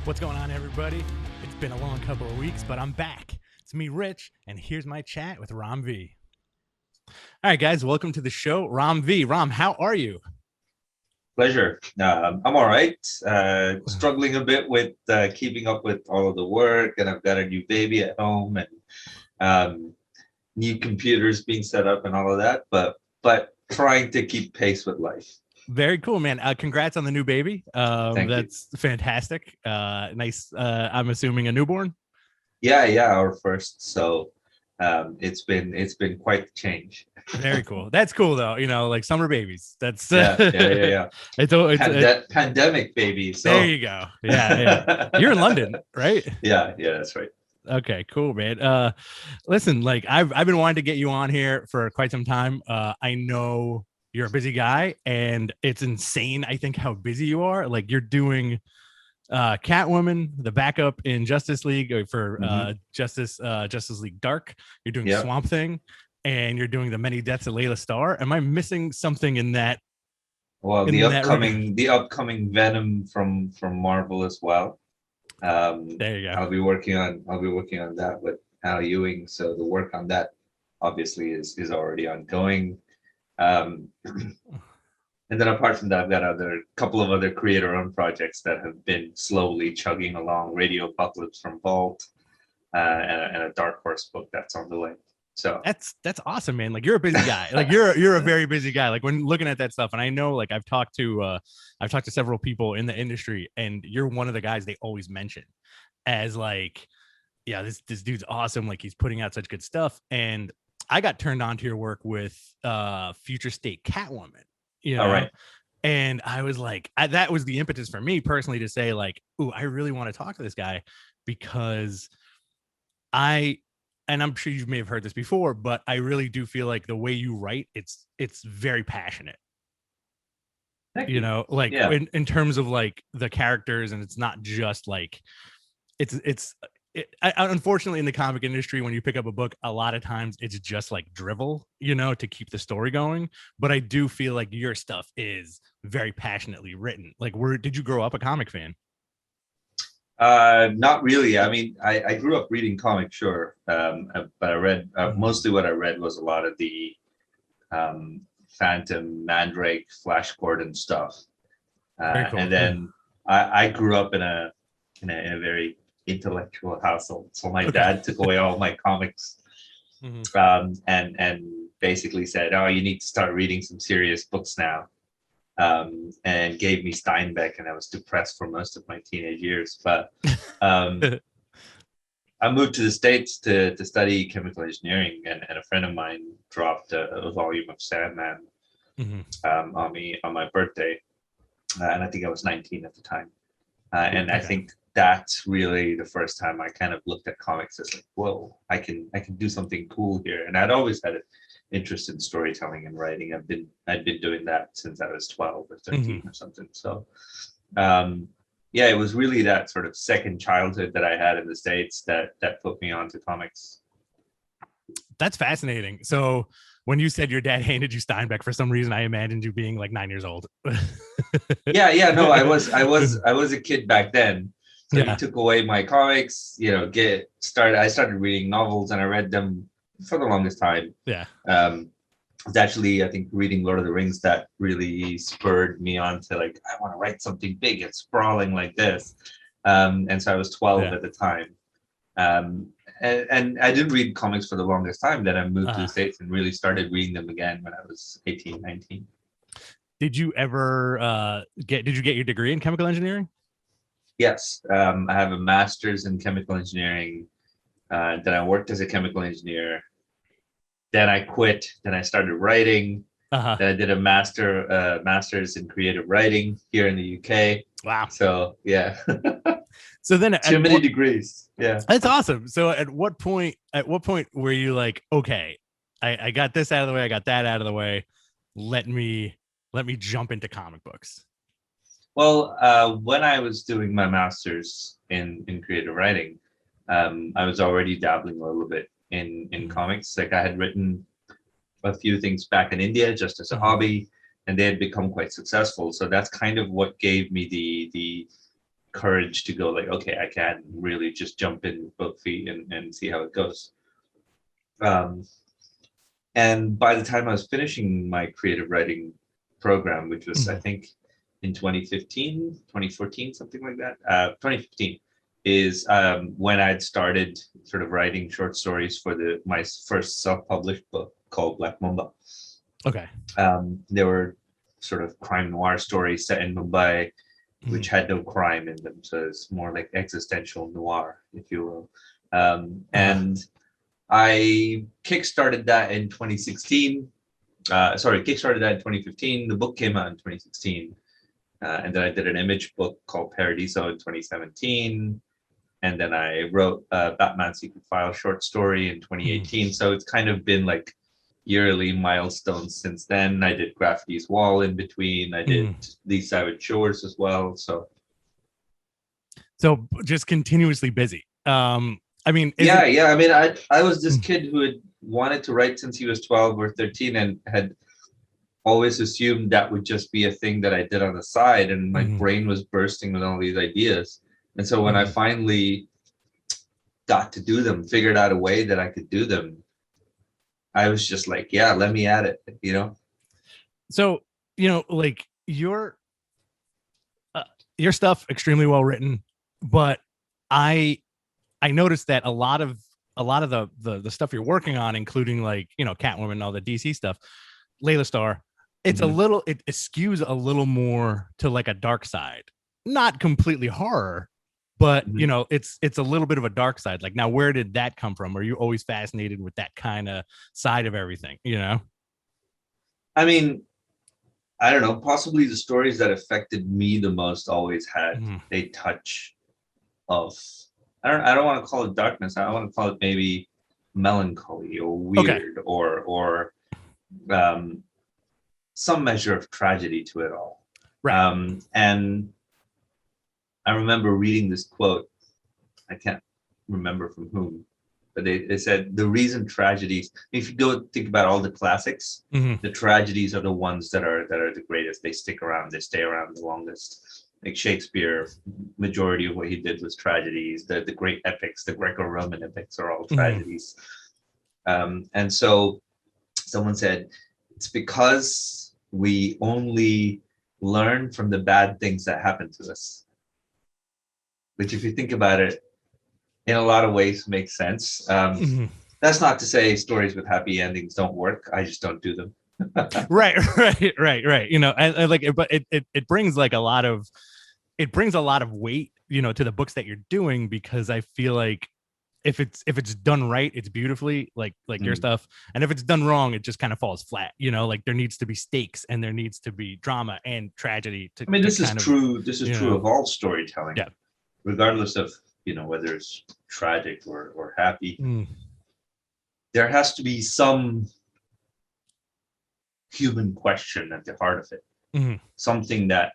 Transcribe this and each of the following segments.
What's going on, everybody? It's been a long couple of weeks, but I'm back. It's me, Rich, and here's my chat with Ram V. All right, guys, welcome to the show. Ram V. Ram, how are you? Pleasure. I'm all right. Struggling a bit with keeping up with all of the work, and I've got a new baby at home and um, new computers being set up and all of that. But trying to keep pace with life. Very cool, man. Congrats on the new baby. Thank you. That's fantastic. Nice. I'm assuming a newborn. Yeah, our first. So it's been quite the change. Very cool. That's cool, though. You know, like summer babies. That's Yeah. it's Pandemic baby. there So you go. Yeah. You're in London, right? yeah, that's right. Okay, cool, man. Listen, like I've been wanting to get you on here for quite some time. I know you're a busy guy, and it's insane. I think how busy you are. Like you're doing Catwoman, the backup in Justice League for Justice League Dark. You're doing Yep. Swamp Thing, and you're doing the Many Deaths of Layla Starr. Am I missing something in that? Well, In the that upcoming Venom from Marvel as well. There you go. I'll be working on that with Al Ewing. So the work on that obviously is already ongoing. Um, and then apart from that, I've got couple of other creator-owned projects that have been slowly chugging along. Radio Apocalypse from Vault, and a Dark Horse book that's on the way. So That's awesome, man. Like you're a busy guy. Like you're a very busy guy. Like when looking at that stuff, and I know like I've talked to several people in the industry, and you're one of the guys they always mention as like, yeah, this dude's awesome. Like he's putting out such good stuff. And I got turned on to your work with Future State Catwoman, you know. all right. And I was like, that was the impetus for me personally to say like, ooh, I really want to talk to this guy because and I'm sure you may have heard this before, but I really do feel like the way you write, it's very passionate. Thank You you. know, like Yeah. in terms of like the characters, and it's not just like unfortunately in the comic industry, when you pick up a book, a lot of times it's just like drivel, you know, to keep the story going. But I do feel like your stuff is very passionately written. Like, did you grow up a comic fan? Not really. I mean, I grew up reading comics, sure, but I read mostly what I read was a lot of the Phantom, Mandrake, Flash Gordon stuff, Cool. and then I grew up in a very intellectual household. So my dad took away all my comics, and basically said, "Oh, you need to start reading some serious books now." And gave me Steinbeck, and I was depressed for most of my teenage years. But I moved to the States to study chemical engineering, and a friend of mine dropped a volume of Sandman on me on my birthday, and I think I was 19 at the time. And I think that's really the first time I kind of looked at comics as like, whoa, I can do something cool here. And I'd always had an interest in storytelling and writing. I'd been doing that since I was 12 or 13 or something. So yeah, it was really that sort of second childhood that I had in the States that put me onto comics. That's fascinating. So when you said your dad handed you Steinbeck, for some reason I imagined you being like 9 years old. Yeah, no, I was a kid back then. So Yeah. he took away my comics, you know, I started reading novels, and I read them for the longest time. Yeah. It's actually, I think, reading Lord of the Rings that really spurred me on to like, I want to write something big and sprawling like this. And so I was 12 at the time. And I didn't read comics for the longest time. Then I moved to the States and really started reading them again when I was 18, 19. Did you ever did you get your degree in chemical engineering? Yes. I have a master's in chemical engineering. Then I worked as a chemical engineer. Then I quit. Then I started writing. Then I did a master's in creative writing here in the UK. Wow. So yeah. So then too many degrees. Yeah. That's awesome. So at what point were you like, okay, I got this out of the way, I got that out of the way. Let me jump into comic books. Well, when I was doing my master's in creative writing, I was already dabbling a little bit in comics. Like I had written a few things back in India just as a hobby, and they had become quite successful. So that's kind of what gave me the courage to go like, okay, I can really just jump in with both feet and see how it goes. And by the time I was finishing my creative writing program, which was, I think, in 2015, 2014, something like that, 2015 is when I'd started sort of writing short stories for my first self-published book called Black Mamba. Okay. There were sort of crime noir stories set in Mumbai, which had no crime in them. So it's more like existential noir, if you will. And I kickstarted that in 2016. Kickstarted that in 2015. The book came out in 2016. And then I did an image book called Paradiso in 2017. And then I wrote Batman Secret File short story in 2018. So it's kind of been like yearly milestones since then. I did Graffiti's Wall in between. I did These Savage Shores as well. So just continuously busy. I mean, yeah. I mean, I was this kid who had wanted to write since he was 12 or 13 and had always assumed that would just be a thing that I did on the side. And my brain was bursting with all these ideas. And so when I finally got to do them, figured out a way that I could do them, I was just like, yeah, let me at it, you know? So, you know, like your stuff extremely well written, but I noticed that a lot of the stuff you're working on, including like, you know, Catwoman and all the DC stuff, Layla Starr, it's a little, it skews a little more to like a dark side, not completely horror, but you know, it's a little bit of a dark side. Like, now, where did that come from? Are you always fascinated with that kind of side of everything, you know? I mean, I don't know, possibly the stories that affected me the most always had a touch of, I don't want to call it darkness. I want to call it maybe melancholy or weird, or some measure of tragedy to it all. Right. And I remember reading this quote. I can't remember from whom, but they said the reason tragedies, if you go think about all the classics, the tragedies are the ones that are the greatest. They stick around, they stay around the longest. Like Shakespeare, majority of what he did was tragedies. The great epics, the Greco-Roman epics, are all tragedies. And so someone said, it's because we only learn from the bad things that happen to us. Which, if you think about it, in a lot of ways makes sense. That's not to say stories with happy endings don't work. I just don't do them. Right. You know, and like, but it brings like a lot of weight, you know, to the books that you're doing, because I feel like if it's done right, it's beautifully like your stuff, and if it's done wrong, it just kind of falls flat. You know, like there needs to be stakes and there needs to be drama and tragedy. I mean, this is true. This is true of all storytelling. Yeah. Regardless of, you know, whether it's tragic or happy, there has to be some human question at the heart of it. Something that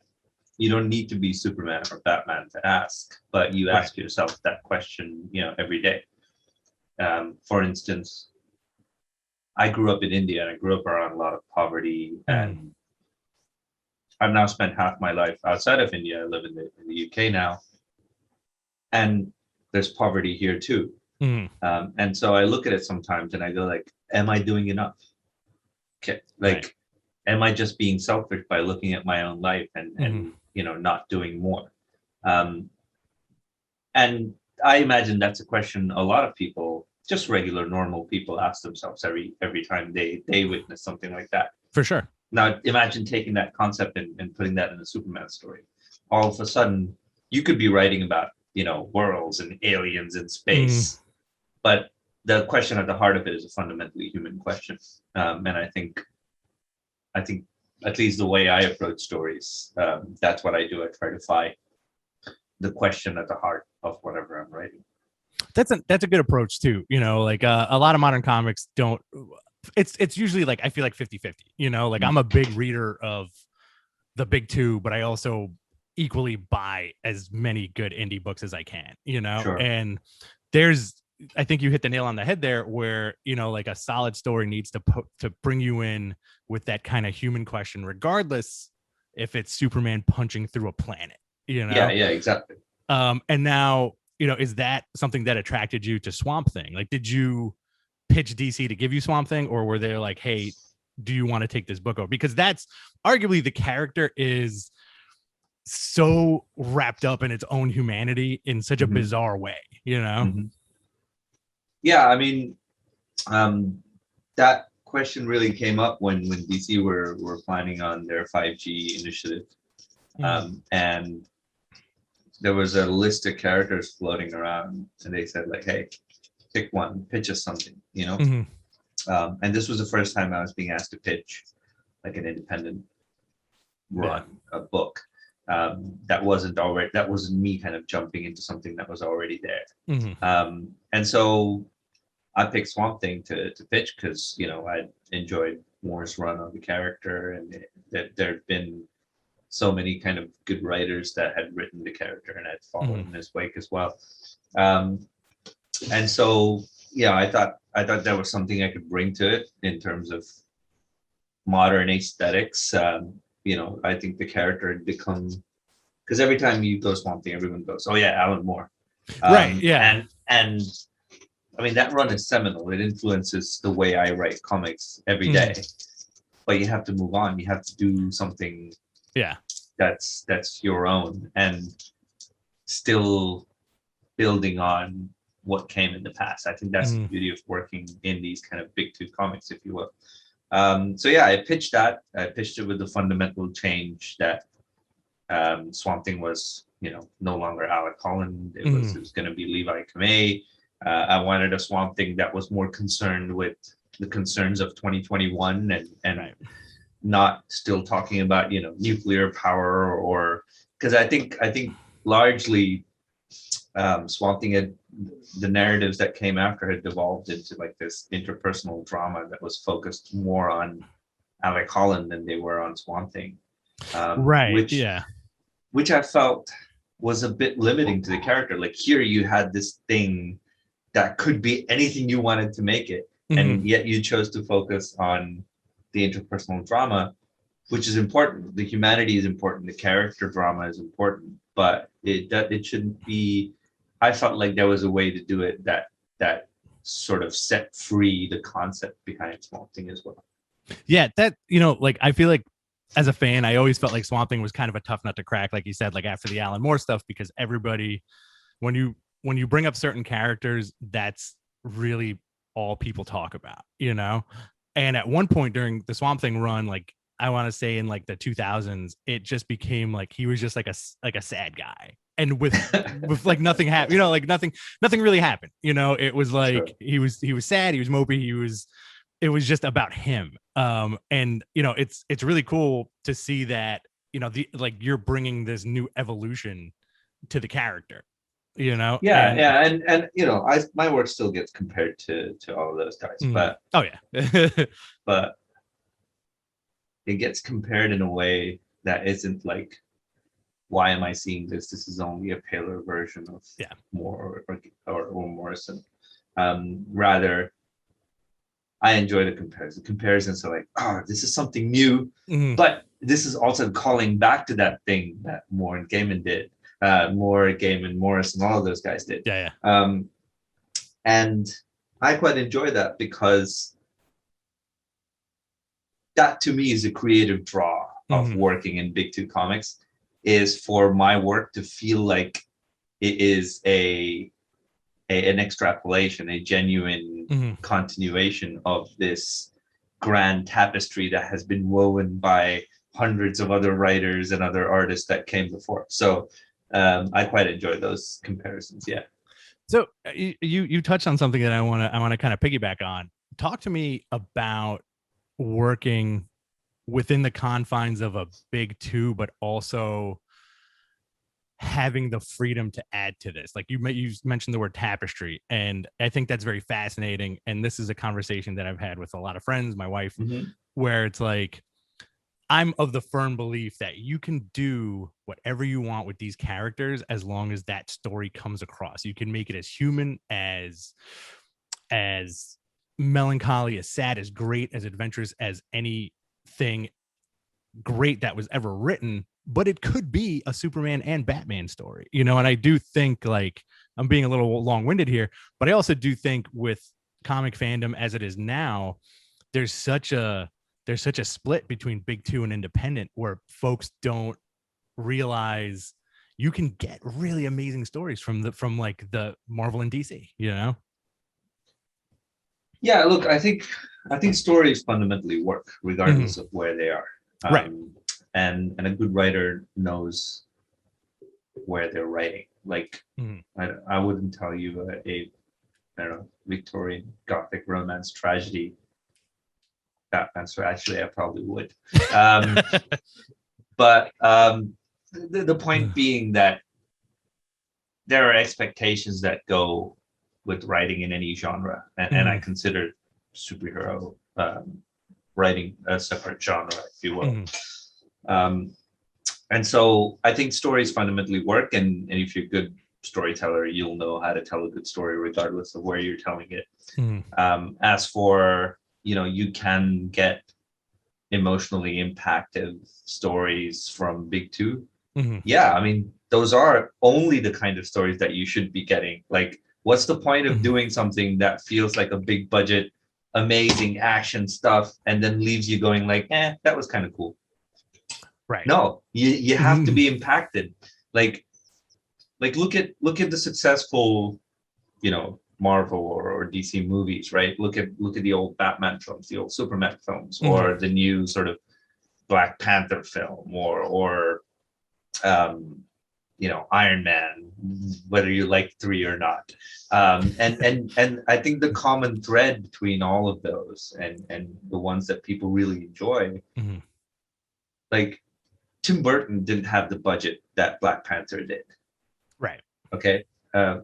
you don't need to be Superman or Batman to ask, but you ask yourself that question, you know, every day. For instance, I grew up in India and I grew up around a lot of poverty, and I've now spent half my life outside of India. I live in the UK now. And there's poverty here too. And so I look at it sometimes and I go like, am I doing enough? Okay. Like, am I just being selfish by looking at my own life and you know, not doing more? And I imagine that's a question a lot of people, just regular, normal people, ask themselves every time they witness something like that. For sure. Now, imagine taking that concept and putting that in a Superman story. All of a sudden, you could be writing about, you know, worlds and aliens in space, but the question at the heart of it is a fundamentally human question. And I think at least the way I approach stories, that's what I do. I try to find the question at the heart of whatever I'm writing. That's a good approach too. You know, like a lot of modern comics don't. It's usually like, I feel like 50-50. You know, like I'm a big reader of the big two, but I also equally buy as many good indie books as I can, you know. Sure. And I think you hit the nail on the head there, where, you know, like a solid story needs to bring you in with that kind of human question, regardless if it's Superman punching through a planet, you know. Yeah, exactly. And now, is that something that attracted you to Swamp Thing? Like, did you pitch DC to give you Swamp Thing, or were they like, hey, do you want to take this book over? Because that's arguably, the character is so wrapped up in its own humanity in such a bizarre way, Yeah, I mean, that question really came up when DC were planning on their 5G initiative, and there was a list of characters floating around, and they said like, "Hey, pick one, pitch us something," and this was the first time I was being asked to pitch like an independent run, a book. That wasn't me kind of jumping into something that was already there. And so I picked Swamp Thing to pitch because I enjoyed Moore's run on the character, and that there'd been so many kind of good writers that had written the character, and I'd followed in his wake as well. And so I thought that was something I could bring to it in terms of modern aesthetics. I think the character had become, because every time you go Swamp Thing, everyone goes, "Oh yeah, Alan Moore." Right. Yeah. And I mean, that run is seminal. It influences the way I write comics every day. But you have to move on. You have to do something that's your own, and still building on what came in the past. I think that's the beauty of working in these kind of big two comics, if you will. I pitched that. I pitched it with the fundamental change that Swamp Thing was, no longer Alec Holland. It was going to be Levi Kamei. I wanted a Swamp Thing that was more concerned with the concerns of 2021 and not still talking about nuclear power, or because I think largely Swamp Thing had, the narratives that came after had devolved into like this interpersonal drama that was focused more on Alec Holland than they were on Swamp Thing. Which I felt was a bit limiting to the character. Like, here you had this thing that could be anything you wanted to make it, and yet you chose to focus on the interpersonal drama, which is important. The humanity is important. The character drama is important, but it shouldn't be. I felt like there was a way to do it that sort of set free the concept behind Swamp Thing as well. Yeah, that like, I feel like as a fan, I always felt like Swamp Thing was kind of a tough nut to crack, like you said, like after the Alan Moore stuff, because everybody, when you bring up certain characters, that's really all people talk about, And at one point during the Swamp Thing run, like I want to say in like the 2000s, it just became like he was just like a sad guy, and with like nothing happened, like nothing really happened. It was like he was sad, he was mopey, it was just about him. And it's really cool to see that you're bringing this new evolution to the character. And my work still gets compared to all of those guys, but but it gets compared in a way that isn't like, why am I seeing this? This is only a paler version of Moore or Morrison. Rather, I enjoy the comparison. Comparisons are like, oh, this is something new, but this is also calling back to that thing that Moore and Gaiman did. Moore, Gaiman, Morris, and all of those guys did. And I quite enjoy that, because that to me is a creative draw of working in Big Two Comics, is for my work to feel like it is an extrapolation, a genuine continuation of this grand tapestry that has been woven by hundreds of other writers and other artists that came before. So I quite enjoy those comparisons. Yeah. So you touched on something that I want to kind of piggyback on. Talk to me about working within the confines of a Big Two, but also having the freedom to add to this. Like you mentioned the word tapestry, and I think that's very fascinating. And this is a conversation that I've had with a lot of friends, my wife, where it's like, I'm of the firm belief that you can do whatever you want with these characters as long as that story comes across. You can make it as human, as melancholy, as sad, as great, as adventurous as anything great that was ever written, but it could be a Superman and Batman story, you know. And I do think, like, I'm being a little long-winded here, but I also do think with comic fandom as it is now, there's such a split between big two and independent, where folks don't realize you can get really amazing stories from like the Marvel and DC, you know. Yeah, look, I think stories fundamentally work regardless of where they are. Right. And a good writer knows where they're writing. Like, I wouldn't tell you a I don't know, Victorian Gothic romance tragedy Batman. So actually, I probably would. But the point being that there are expectations that go with writing in any genre, and I consider superhero writing a separate genre, if you will. And so I think stories fundamentally work, and if you're a good storyteller, you'll know how to tell a good story regardless of where you're telling it. As for, you can get emotionally impactful stories from big two. Yeah, I mean, those are only the kind of stories that you should be getting. Like, what's the point of doing something that feels like a big budget, amazing action stuff, and then leaves you going like, that was kind of cool. Right. No, you have to be impacted. Like look at the successful, Marvel or DC movies, right? Look at the old Batman films, the old Superman films, or the new sort of Black Panther film, or Iron Man, whether you like 3 or not. And I think the common thread between all of those and the ones that people really enjoy, like, Tim Burton didn't have the budget that Black Panther did. Right. Okay.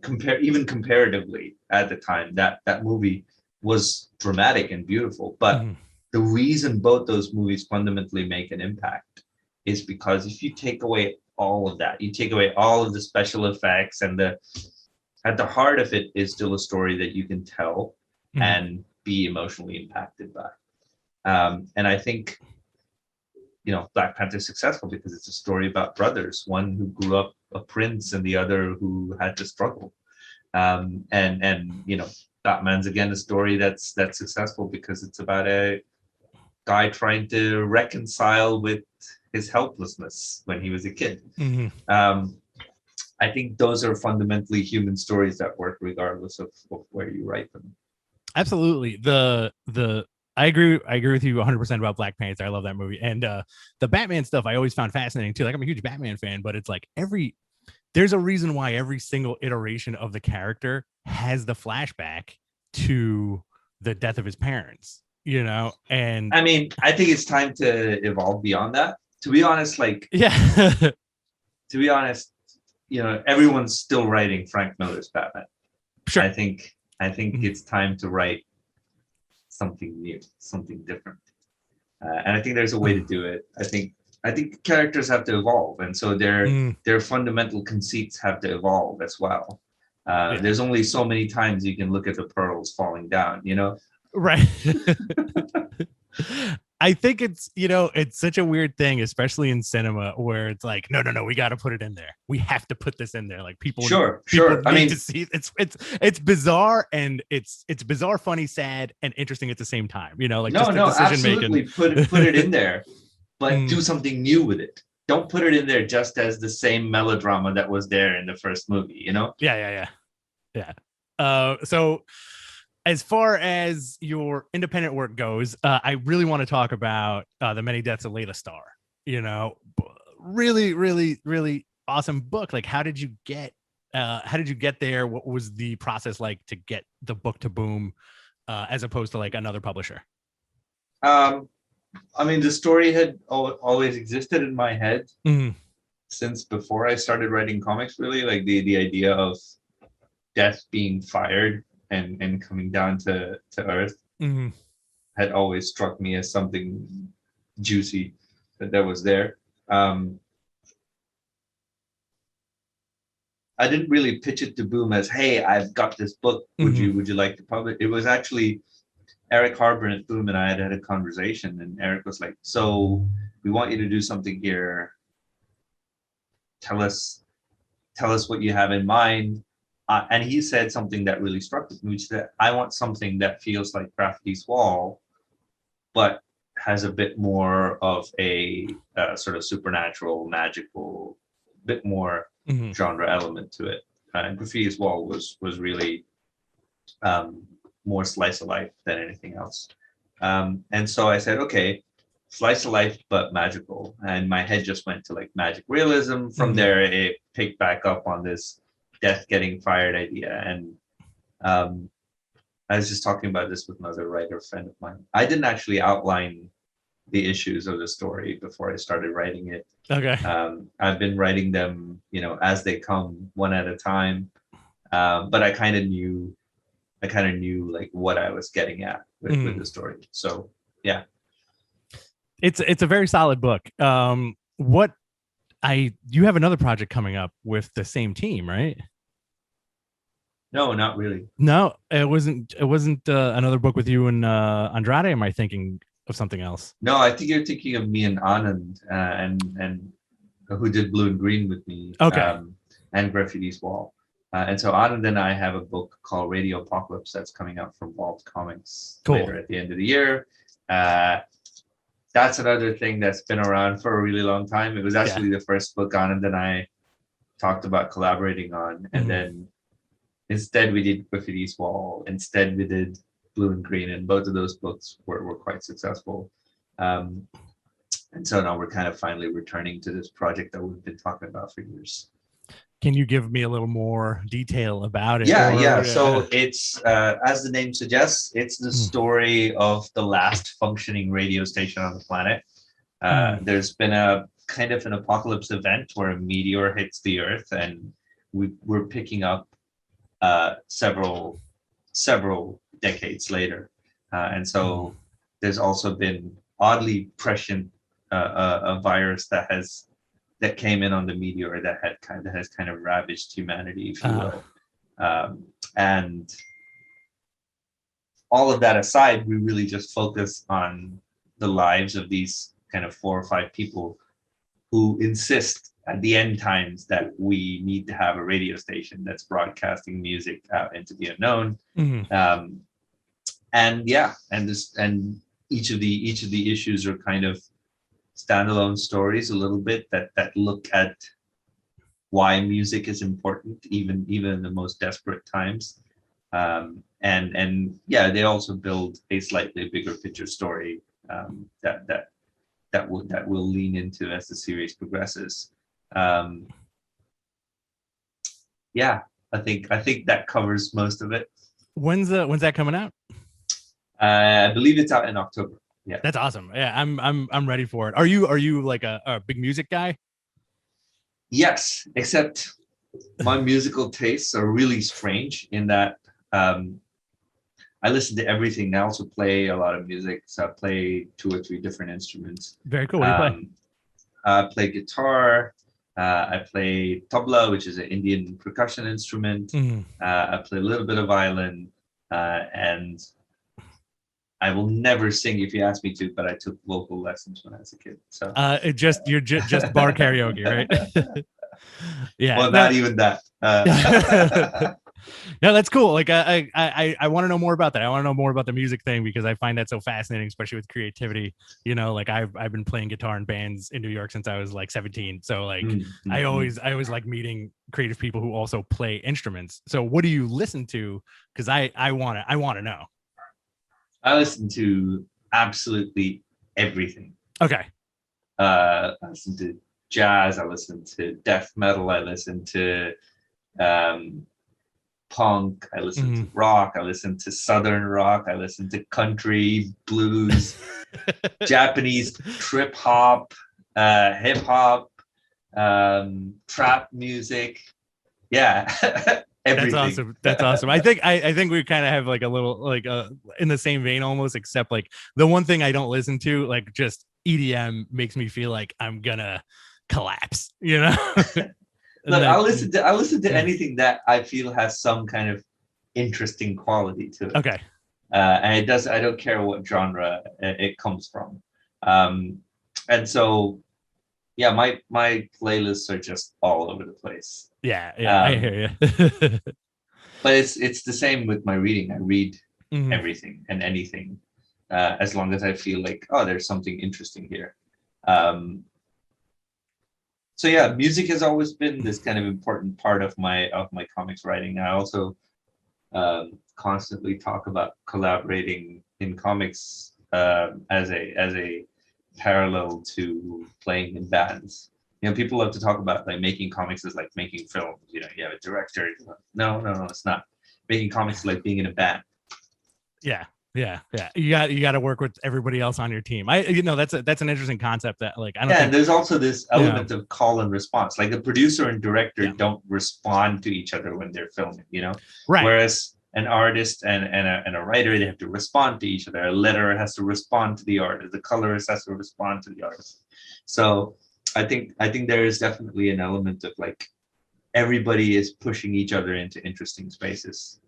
Comparatively at the time, that movie was dramatic and beautiful. But the reason both those movies fundamentally make an impact is because if you take away all of that, you take away all of the special effects, and at the heart of it is still a story that you can tell and be emotionally impacted by. And I think, Black Panther is successful because it's a story about brothers, one who grew up a prince and the other who had to struggle. And Batman's again a story that's successful because it's about a guy trying to reconcile with his helplessness when he was a kid. I think those are fundamentally human stories that work regardless of where you write them. Absolutely. I agree with you 100% about Black Panther. I love that movie. And the Batman stuff I always found fascinating too. Like, I'm a huge Batman fan, but it's like there's a reason why every single iteration of the character has the flashback to the death of his parents, and I mean, I think it's time to evolve beyond that. To be honest, everyone's still writing Frank Miller's Batman. Sure. I think it's time to write something new, something different, and I think there's a way to do it. I think characters have to evolve, and so their fundamental conceits have to evolve as well. There's only so many times you can look at the pearls falling down, Right. I think it's such a weird thing, especially in cinema, where it's like, no, we got to put it in there. We have to put this in there. Like, people need to see it's bizarre, and it's bizarre, funny, sad, and interesting at the same time. Absolutely put it in there, but do something new with it. Don't put it in there just as the same melodrama that was there in the first movie. Yeah. So, as far as your independent work goes, I really want to talk about The Many Deaths of Layla Starr. Really, really, really awesome book. Like, how did you get there? What was the process like to get the book to boom, as opposed to like another publisher? I mean, the story had always existed in my head since before I started writing comics. Really, like the idea of death being fired and coming down to earth had always struck me as something juicy that was there. I didn't really pitch it to boom as, hey, I've got this book, would you like to publish? It was actually Eric Harbin at Boom and I had a conversation, and Eric was like, so we want you to do something here. tell us what you have in mind. And he said something that really struck with me, which is that I want something that feels like Graffiti's Wall, but has a bit more of a sort of supernatural, magical, bit more genre element to it. And Graffiti's Wall was really more slice of life than anything else. And so I said, okay, slice of life but magical, and my head just went to like magic realism. From there it picked back up on this death getting fired idea. And I was just talking about this with another writer friend of mine. I didn't actually outline the issues of the story before I started writing it. Okay. I've been writing them, as they come, one at a time. But I kind of knew like what I was getting at with the story. So yeah. It's a very solid book. You have another project coming up with the same team, right? No, not really. No, it wasn't another book with you and Andrade. Am I thinking of something else? No, I think you're thinking of me and Anand, and who did Blue and Green with me. Okay. And Graffiti's Wall. And so Anand and I have a book called Radio Apocalypse that's coming out from Vault Comics later at the end of the year. That's another thing that's been around for a really long time. It was actually the first book Anand and I talked about collaborating on. And then instead we did Graffiti's Wall. Instead we did Blue and Green. And both of those books were quite successful. And so now we're kind of finally returning to this project that we've been talking about for years. Can you give me a little more detail about it? Yeah. So it's, as the name suggests, it's the story of the last functioning radio station on the planet. There's been a kind of an apocalypse event where a meteor hits the Earth, and we're picking up several decades later. And so there's also been oddly prescient a virus that came in on the meteor that has kind of ravaged humanity, if you will. And all of that aside, we really just focus on the lives of these kind of 4 or 5 people who insist at the end times that we need to have a radio station that's broadcasting music out into the unknown. And each of the issues are kind of standalone stories a little bit that look at why music is important even in the most desperate times. They also build a slightly bigger picture story that will lean into as the series progresses. I think that covers most of it. When's that coming out? I believe it's out in October. Yeah, that's awesome. Yeah, I'm ready for it. Are you like a big music guy? Yes, except my musical tastes are really strange in that I listen to everything. I also play a lot of music, so I play 2 or 3 different instruments. Very cool. What do you play? I play guitar. I play tabla, which is an Indian percussion instrument. I play a little bit of violin, and I will never sing if you ask me to, but I took vocal lessons when I was a kid. So you're just bar karaoke, right? Yeah. Well, not even that. No, that's cool. Like I want to know more about that. I want to know more about the music thing because I find that so fascinating, especially with creativity. Like I've been playing guitar in bands in New York since I was like 17. So like I always like meeting creative people who also play instruments. So what do you listen to? Because I want to know. I listen to absolutely everything. Okay. I listen to jazz. I listen to death metal. I listen to punk. I listen to rock. I listen to southern rock. I listen to country, blues, Japanese trip hop, hip hop, trap music. Yeah. Everything. That's awesome. I think we kind of have like a little like in the same vein almost, except like the one thing I don't listen to, like just EDM makes me feel like I'm gonna collapse, Look, I listen to anything that I feel has some kind of interesting quality to it. Okay. And it does. I don't care what genre it comes from. And so yeah, my playlists are just all over the place. Yeah, I Um, hear you. but it's the same with my reading. I read Mhm. everything and anything, as long as I feel like, oh, there's something interesting here. Um, so yeah, music has always been this kind of important part of my comics writing. I also constantly talk about collaborating in comics, as a parallel to playing in bands. You know, people love to talk about like making comics is like making films. You know, you have a director. No, no, no, it's not. Making comics is like being in a band. Yeah, yeah. You got to work with everybody else on your team. That's an interesting concept that like I don't Yeah, and think there's also this you know. element of call and response. Like a producer and director Yeah, don't respond to each other when they're filming, you know? right. Whereas an artist and a writer, they have to respond to each other. A letterer has to respond to the artist. The colorist has to respond to the artist. So I think there is definitely an element of like everybody is pushing each other into interesting spaces.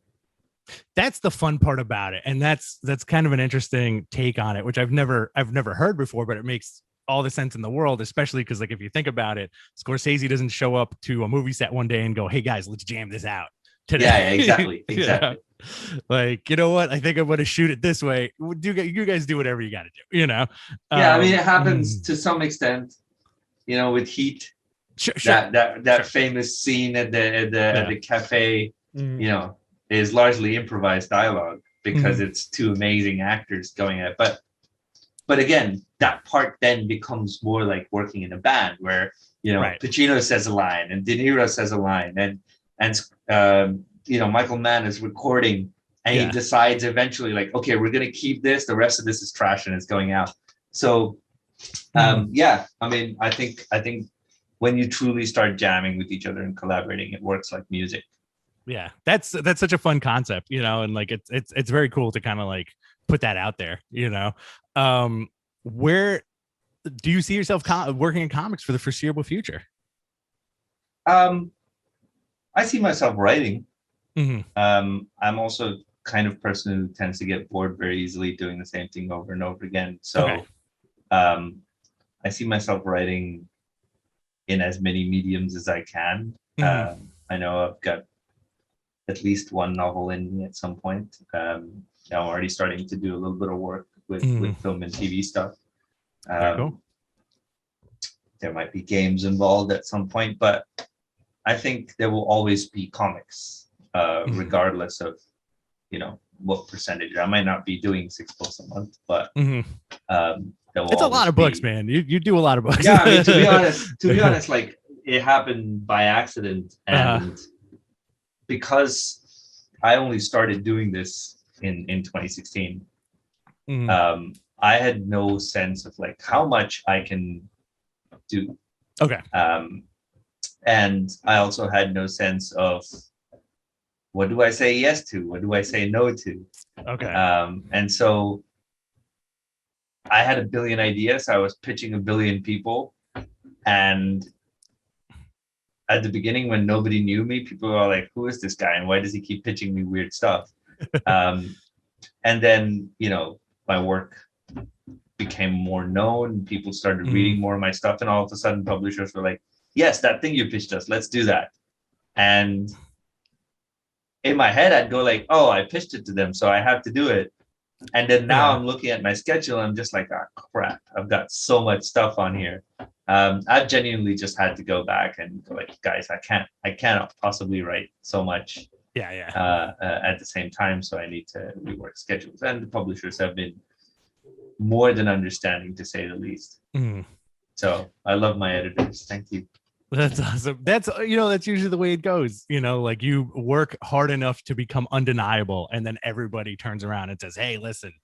That's the fun part about it, and that's kind of an interesting take on it, which I've never heard before, but it makes all the sense in the world, especially because like if you think about it, Scorsese doesn't show up to a movie set one day and go, "Hey guys, let's jam this out today." Yeah, yeah, exactly, Yeah, exactly. like you know what? I think I'm going to shoot it this way. You guys do whatever you got to do. You know. Yeah, I mean it happens Mm, to some extent, you know, with Heat. sure, That sure. famous scene at Yeah. the cafe, Mm, you know, is largely improvised dialogue because mm, it's two amazing actors going at it. But again, that part then becomes more like working in a band where, you know, right. Pacino says a line and De Niro says a line and you know, Michael Mann is recording and he Yeah. decides eventually like, okay, we're gonna keep this. The rest of this is trash and it's going out. So Mm, yeah, I mean, I think when you truly start jamming with each other and collaborating, it works like music. yeah. That's such a fun concept, and like it's very cool to kind of like put that out there. Where do you see yourself working in comics for the foreseeable future? Um, I see myself writing. Hmm. I'm also kind of person who tends to get bored very easily doing the same thing over and over again. Okay. So um, I see myself writing in as many mediums as I can. Hmm. I know I've got at least one novel in me at some point. I'm already starting to do a little bit of work Hmm. with film and TV stuff. Very cool. Um, there might be games involved at some point, but I think there will always be comics, Hmm. regardless of, you know, what percentage. I might not be doing 6 books a month, but Hmm. there will It's a lot always of books, be. man. You do a lot of books. Yeah, I mean, to be honest, like it happened by accident, uh, and because I only started doing this in 2016, mm, I had no sense of like how much I can do. okay. Um, and I also had no sense of what do I say yes to, what do I say no to. Okay. And so I had a billion ideas. I was pitching a billion people, and at the beginning when nobody knew me, people were like, "Who is this guy, and why does he keep pitching me weird stuff?" Um, and then, you know, my work became more known. People started Mm, reading more of my stuff, and all of a sudden, publishers were like, "Yes, that thing you pitched us, let's do that." And in my head, I'd go like, "Oh, I pitched it to them, so I have to do it." And then now yeah. I'm looking at my schedule, I'm just like, "Ah, crap! I've got so much stuff on here." I've genuinely just had to go back and go like, "Guys, I cannot possibly write so much Yeah. Yeah. at the same time, so I need to rework schedules." And the publishers have been more than understanding, to say the least. Mm. So I love my editors. Thank you. That's awesome. That's usually the way it goes. Like you work hard enough to become undeniable, and then everybody turns around and says, "Hey, listen,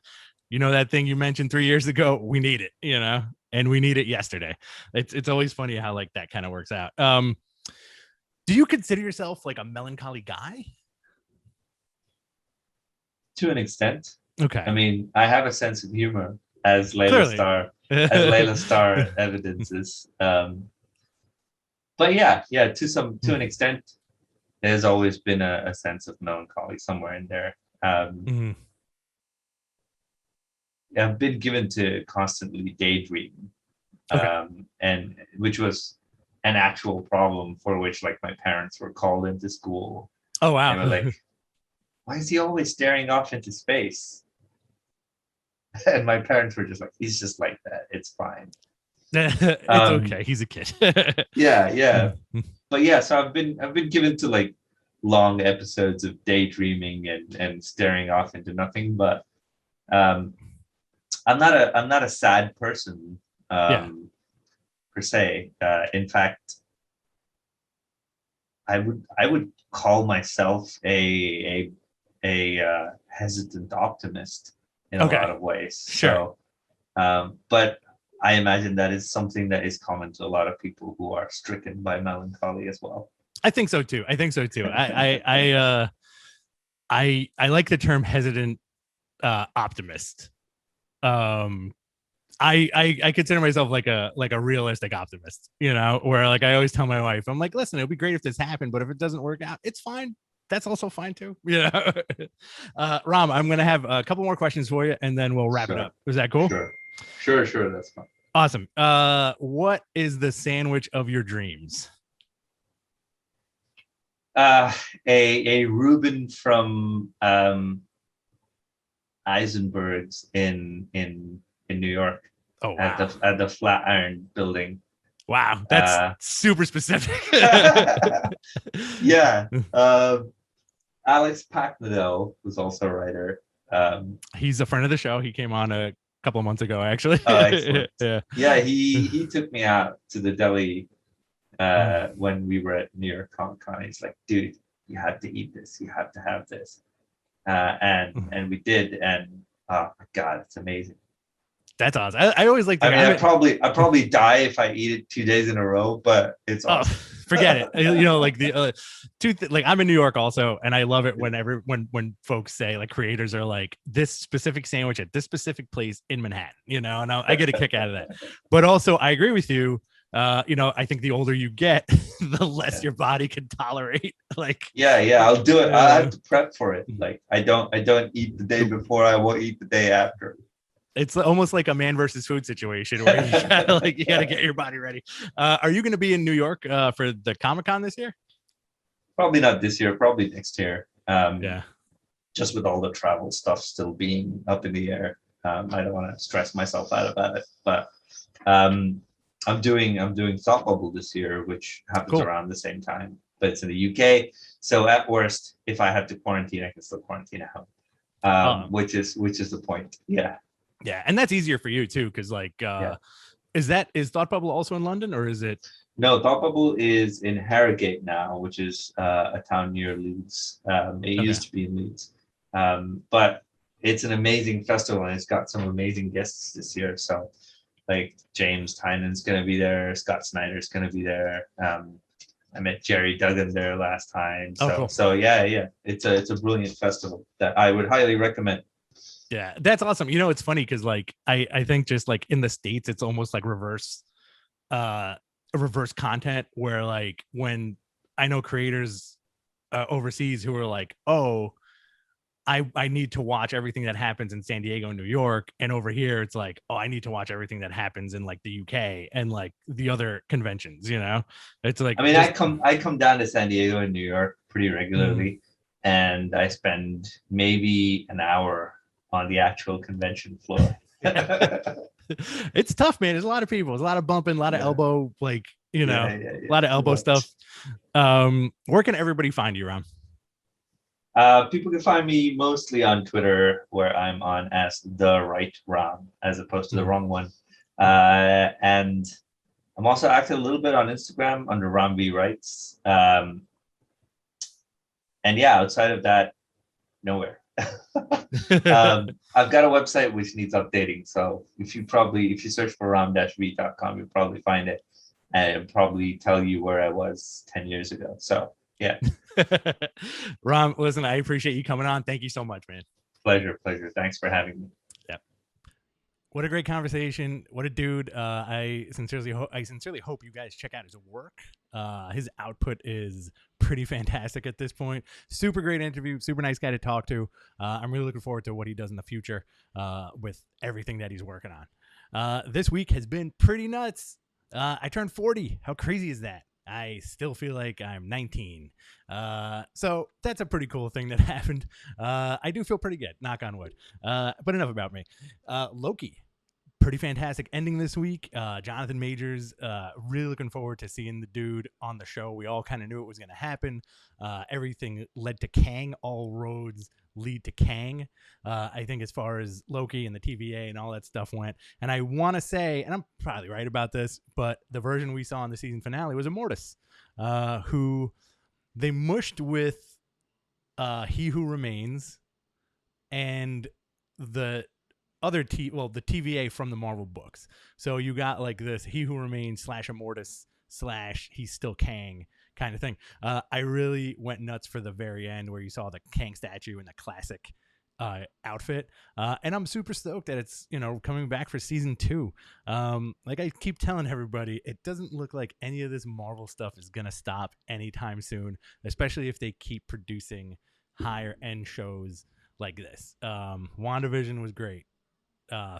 that thing you mentioned 3 years ago? We need it, and we need it yesterday." It's always funny how like that kind of works out. Do you consider yourself like a melancholy guy? To an extent. I Okay, mean, I have a sense of humor, as Layla clearly. Star, as Layla Star evidences. But yeah, to an extent, there's always been a sense of melancholy somewhere in there. Mm-hmm. I've been given to constantly daydream, Okay. and which was an actual problem for which like my parents were called into school. Oh They wow. were like, "Why is he always staring off into space?" And my parents were just like, "He's just like that. It's fine." It's Um, okay. He's a kid. yeah, yeah, but yeah. So I've been given to like long episodes of daydreaming and staring off into nothing, but um, I'm not a sad person Yeah. per se. In fact, I would call myself a hesitant optimist in a Okay. lot of ways. Sure. So, but I imagine that is something that is common to a lot of people who are stricken by melancholy as well. I think so too. I think so too. I like the term hesitant optimist. Um, I consider myself like a realistic optimist, where like I always tell my wife, I'm like, listen, it'll be great if this happened, but if it doesn't work out, it's fine. That's also fine too, Ram, I'm gonna have a couple more questions for you, and then we'll wrap it Sure, up. Is that cool? sure, sure. That's fine. Awesome. What is the sandwich of your dreams? Uh, a Reuben from Eisenberg's in New York Oh at wow, the Flatiron Building. wow, that's Uh, super specific. yeah. Alex Packnadel was also a writer. He's a friend of the show. He came on a couple of months ago, actually. Excellent. Yeah. Yeah, he took me out to the deli when we were at New York Comic Con. He's like, dude, you have to eat this. You have to have this. And we did, and oh my god, it's amazing. That's awesome. I always like to. I mean, I probably die if I eat it 2 days in a row, but it's Oh, awesome. forget it. Like the like I'm in New York also, and I love it whenever when folks say like creators are like this specific sandwich at this specific place in Manhattan, and I get a kick out of that. But also, I agree with you. I think the older you get, the less Yeah. your body can tolerate. Like, Yeah, I'll do it. I have to prep for it. Like I don't eat the day before. I won't eat the day after. it's almost like a man versus food situation where you gotta get your body ready. Are you going to be in New York for the Comic-Con this year? Probably not this year. Probably next year. Yeah. Just with all the travel stuff still being up in the air, I don't want to stress myself out about it. But um, I'm doing Thought Bubble this year, which happens Cool. around the same time, but it's in the UK. So at worst, if I have to quarantine, I can still quarantine at home, which is the point. Yeah. Yeah, and that's easier for you too, because like, Yeah. is Thought Bubble also in London, or is it? No, Thought Bubble is in Harrogate now, which is a town near Leeds. It Okay. used to be in Leeds, but it's an amazing festival and it's got some amazing guests this year. So, like James Tynan's going to be there, Scott Snyder's going to be there. I met Jerry Duggan there last time. Oh, So, cool. so yeah, it's a brilliant festival that I would highly recommend. Yeah, that's awesome. It's funny because like I think just like in the States, it's almost like reverse content where like when I know creators overseas who are like, oh, I need to watch everything that happens in San Diego and New York, and over here it's like, oh, I need to watch everything that happens in like the UK and like the other conventions. It's like I mean, just I come down to San Diego and New York pretty mm. regularly, and I spend maybe an hour on the actual convention floor. It's tough, man. There's a lot of people. There's a lot of bumping, a lot of Yeah, elbow, like yeah. a lot of elbow stuff. But Where can everybody find you, Ron? people can find me mostly on Twitter, where I'm on as the right Ram, as opposed to the wrong one. And I'm also active a little bit on Instagram under Ram V Writes. And yeah, outside of that, nowhere. I've got a website which needs updating. So if you search for ram-v.com, you'll probably find it, and it'll probably tell you where I was 10 years ago. So yeah. Ron, listen, I appreciate you coming on. Thank you so much, man. Pleasure. Thanks for having me. Yeah. What a great conversation. What a dude. I sincerely hope you guys check out his work. His output is pretty fantastic at this point. Super great interview. Super nice guy to talk to. I'm really looking forward to what he does in the future with everything that he's working on. This week has been pretty nuts. I turned 40. How crazy is that? I still feel like I'm 19. So that's a pretty cool thing that happened. I do feel pretty good, knock on wood. But enough about me. Loki, pretty fantastic ending this week. Jonathan Majors, really looking forward to seeing the dude on the show. We all kind of knew it was going to happen. Everything led to Kang. All roads lead to Kang. I think as far as Loki and the TVA and all that stuff went. And I want to say, and I'm probably right about this, but the version we saw in the season finale was Immortus, who they mushed with He Who Remains and the other the TVA from the Marvel books. So you got like this He Who Remains / Immortus / He's Still Kang kind of thing. I really went nuts for the very end where you saw the Kang statue in the classic outfit. And I'm super stoked that it's, coming back for season 2. Like I keep telling everybody, it doesn't look like any of this Marvel stuff is going to stop anytime soon, especially if they keep producing higher end shows like this. WandaVision was great.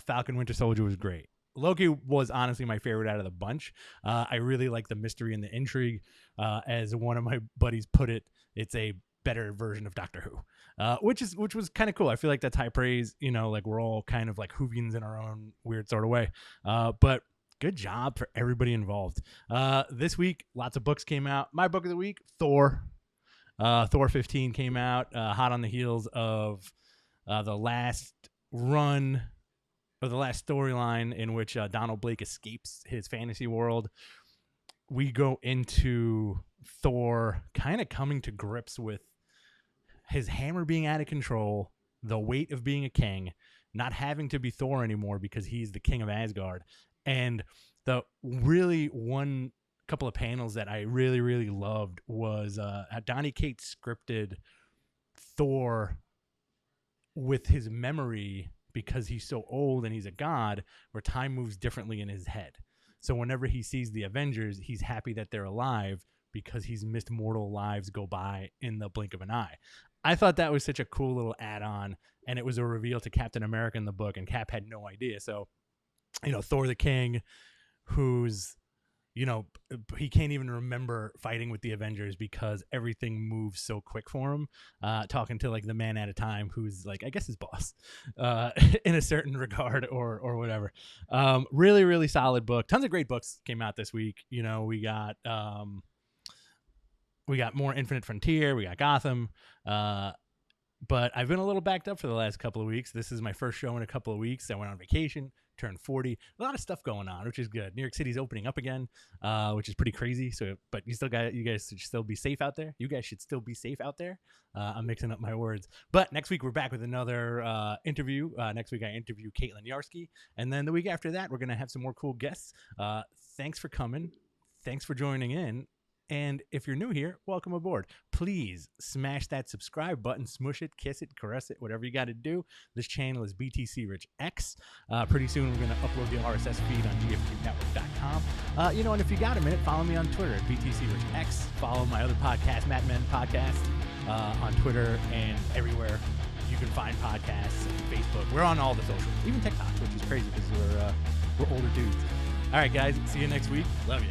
Falcon Winter Soldier was great. Loki was honestly my favorite out of the bunch. I really like the mystery and the intrigue. As one of my buddies put it, it's a better version of Doctor Who, which was kind of cool. I feel like that's high praise. Like we're all kind of like Whovians in our own weird sort of way. But good job for everybody involved. This week, lots of books came out. My book of the week, Thor. Thor 15 came out, hot on the heels of the last run, or the last storyline in which Donald Blake escapes his fantasy world. We go into Thor kind of coming to grips with his hammer being out of control, the weight of being a king, not having to be Thor anymore because he's the king of Asgard. And the really one couple of panels that I really, really loved was Donny Cates scripted Thor with his memory, because he's so old and he's a god, where time moves differently in his head. So whenever he sees the Avengers, he's happy that they're alive because he's missed mortal lives go by in the blink of an eye. I thought that was such a cool little add-on, and it was a reveal to Captain America in the book, and Cap had no idea. So, Thor the King, who's, he can't even remember fighting with the Avengers because everything moves so quick for him. Talking to like the man at a time, who's like, I guess his boss, in a certain regard or whatever. Really, really solid book. Tons of great books came out this week. We got more Infinite Frontier. We got Gotham. But I've been a little backed up for the last couple of weeks. This is my first show in a couple of weeks. I went on vacation, turned 40. A lot of stuff going on, which is good. New York City's opening up again, which is pretty crazy. So, but you guys should still be safe out there. You guys should still be safe out there. I'm mixing up my words. But next week, we're back with another interview. Next week, I interview Caitlin Yarsky. And then the week after that, we're going to have some more cool guests. Thanks for coming. Thanks for joining in. And if you're new here, welcome aboard. Please smash that subscribe button, smush it, kiss it, caress it, whatever you got to do. This channel is BTC Rich X. Pretty soon we're going to upload the RSS feed on gftnetwork.com. And if you got a minute, follow me on Twitter at BTC Rich X. Follow my other podcast, Matt Men Podcast, on Twitter and everywhere you can find podcasts, and Facebook. We're on all the socials, even TikTok, which is crazy because we're older dudes. All right, guys. See you next week. Love you.